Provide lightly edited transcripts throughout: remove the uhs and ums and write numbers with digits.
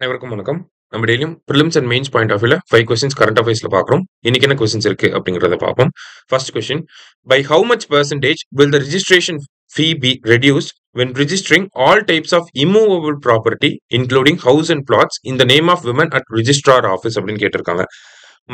அனைவருக்கும் வணக்கம். நம்ம டெய்லியும் prelims and mains point of வியூல 5 கொஸ்டின்ஸ் கரண்ட் அஃபேர்ஸ்ல பார்க்குறோம். இன்னைக்கு என்ன கொஸ்டின்ஸ் இருக்கு அப்படிங்கறத பார்ப்போம். First question, by how much percentage will the registration fee be reduced when registering all types of immovable property including house and plots in the name of women at registrar office அப்படின்னு கேட்டிருக்காங்க.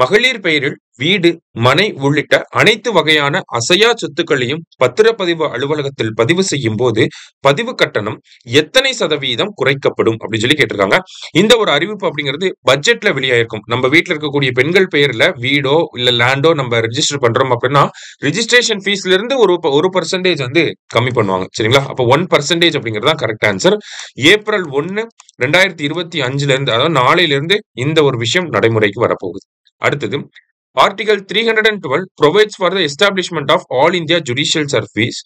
மகளிர் பெயரில் வீடு, மனை உள்ளிட்ட அனைத்து வகையான அசையா சொத்துக்களையும் பத்திரப்பதிவு அலுவலகத்தில் பதிவு செய்யும் போது பதிவு கட்டணம் எத்தனை சதவீதம் குறைக்கப்படும் அப்படின்னு சொல்லி கேட்டிருக்காங்க. இந்த ஒரு அறிவிப்பு அப்படிங்கிறது பட்ஜெட்ல வெளியாயிருக்கும். நம்ம வீட்டுல இருக்கக்கூடிய பெண்கள் பெயர்ல வீடோ இல்ல லேண்டோ நம்ம ரெஜிஸ்டர் பண்றோம் அப்படின்னா ரிஜிஸ்ட்ரேஷன் ஃபீஸ்ல இருந்து ஒரு பர்சன்டேஜ் வந்து கம்மி பண்ணுவாங்க. சரிங்களா? அப்ப 1% அப்படிங்கிறது தான் கரெக்ட் ஆன்சர். ஏப்ரல் 1, 2025 இருந்து, அதாவது நாளையில இருந்து இந்த ஒரு விஷயம் நடைமுறைக்கு வரப்போகுது. அடுத்தது, Article 312 provides for the establishment of All India Judicial Service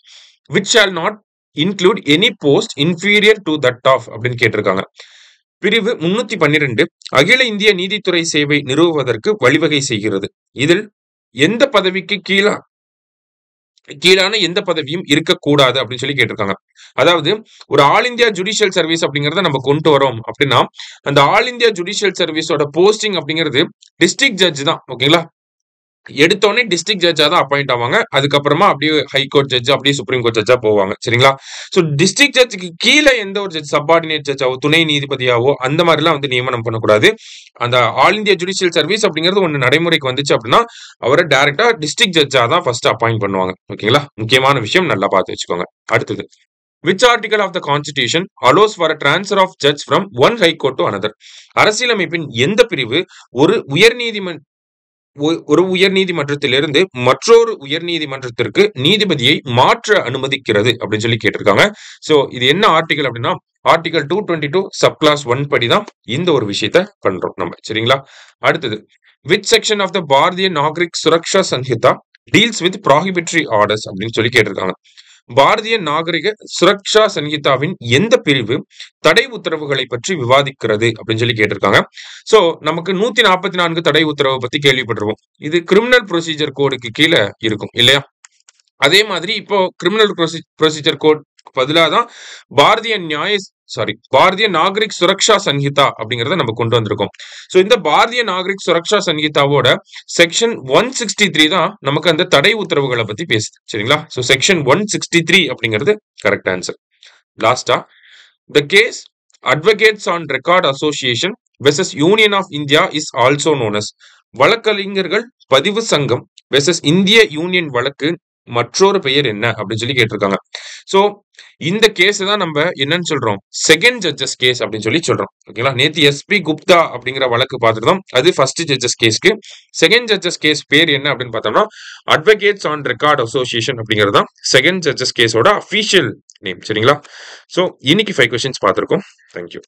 which shall not include any post inferior to that of அப்படின்னு கேட்டிருக்காங்க. பிரிவு 312 அகில இந்திய நீதித்துறை சேவை நிறுவுவதற்கு வழிவகை செய்கிறது. இதில் எந்த பதவிக்கு கீழான எந்த பதவியும் இருக்கக்கூடாது அப்படின்னு சொல்லி கேட்டிருக்காங்க. அதாவது ஒரு ஆல் இந்தியா ஜுடிஷியல் சர்வீஸ் அப்படிங்கறத நம்ம கொண்டு வரோம் அப்படின்னா அந்த ஆல் இந்தியா ஜுடிஷியல் சர்வீஸோட போஸ்டிங் அப்படிங்கிறது டிஸ்ட்ரிக்ட் ஜட்ஜ் தான். ஓகேங்களா? எடுத்தோடனே டிஸ்ட்ரிக்ட் ஜட்ஜா தான் அப்பாயிண்ட் ஆவாங்க. அதுக்கப்புறமா அப்படியே ஹைகோர்ட் ஜட்ஜ், அப்படியே சுப்ரீம் கோர்ட் ஜட்ஜா போவாங்க. சரிங்களா? சோ டிஸ்ட்ரிக்ட் ஜட்ஜுக்கு கீழே எந்த ஒரு ஜட்ஜ், சப்பார்டினேட் ஜட்ஜாவோ துணை நீதிபதியாவோ அந்த மாதிரி எல்லாம் வந்து நியமனம் பண்ணக்கூடாது. அந்த ஆல் இந்தியா ஜுடிஷியல் சர்வீஸ் அப்படிங்கிறது ஒன்னு நடைமுறைக்கு வந்துச்சு அப்படின்னா அவரை டைரக்டா டிஸ்ட்ரிக்ட் ஜட்ஜா தான் ஃபர்ஸ்ட் அப்பாயிண்ட் பண்ணுவாங்க. ஓகேங்களா? முக்கியமான விஷயம், நல்லா பார்த்து வச்சுக்கோங்க. அடுத்தது, which article of the constitution allows for a transfer of judge from one high court to another? அரசியலமைப்பின் எந்த பிரிவு ஒரு உயர்நீதிமன்றத்திலிருந்து மற்றொரு உயர்நீதிமன்றத்திற்கு நீதிபதியை மாற்ற அனுமதிக்கிறது அப்படின்னு சொல்லி கேட்டிருக்காங்க. சோ இது என்ன ஆர்டிகல் அப்படின்னா ஆர்டிகல் 222 சப் கிளாஸ் 1 படிதான் இந்த ஒரு விஷயத்த பண்றோம் நம்ம. சரிங்களா? அடுத்தது, which section of the Bharatiya Nagarik Suraksha Sanhita deals with prohibitory orders அப்படின்னு சொல்லி கேட்டிருக்காங்க. பாரதிய நாகரிக சுரக்ஷா சன்ஹிதாவின் எந்த பிரிவு தடை உத்தரவுகளை பற்றி விவாதிக்கிறது அப்படின்னு சொல்லி கேட்டிருக்காங்க. சோ நமக்கு 144 தடை உத்தரவை பத்தி கேள்விப்பட்டிருக்கோம். இது கிரிமினல் ப்ரொசீஜர் கோடுக்கு கீழே இருக்கும் இல்லையா? அதே மாதிரி இப்போ கிரிமினல் ப்ரொசீஜர் கோட் பதிலாதான் பாரதிய நாகரிக் சுரக்ஷா சன்ஹிதா அப்படிங்கறத நம்ம கொண்டு வந்திருக்கோம். சோ இந்த பாரதிய நாகரிக் சுரக்ஷா சன்ஹிதாவோட செக்ஷன் 163 தான் நமக்கு அந்த தடை உத்தரவுகளை பத்தி பேசுது. சரிங்களா? சோ செக்ஷன் 163 அப்படிங்கிறது கரெக்ட் ஆன்சர். லாஸ்டா, the case advocates on record association versus union of India is also known as வழக்கறிஞர்கள் பதிவு சங்கம் versus இந்திய யூனியன் வழக்கு மற்றொரு பெயர் என்ன அப்படின்னு சொல்லி கேட்டிருக்காங்க. சோ இந்த கேஸ் தான் நம்ம என்னன்னு சொல்றோம், செகண்ட் ஜட்ஜஸ் கேஸ் அப்படின்னு சொல்லி சொல்றோம். ஓகேங்களா? நேத்து எஸ்பி குப்தா அப்படிங்கிற வழக்கு பார்த்துட்டோம். அது ஃபர்ஸ்ட் ஜட்ஜஸ் கேஸ்க்கு. செகண்ட் ஜட்ஜஸ் கேஸ் பேர் என்ன அப்படின்னு பார்த்தோம்னா அட்வொகேட்ஸ் ஆன் ரெக்கார்ட் அசோசியேஷன் அப்படிங்கிறது தான் செகண்ட் ஜட்ஜஸ் கேஸோட அபிஷியல் நேம். சரிங்களா? சோ இன்னைக்கு 5 கொஸ்டின்ஸ் பார்த்திருக்கோம். தேங்க்யூ.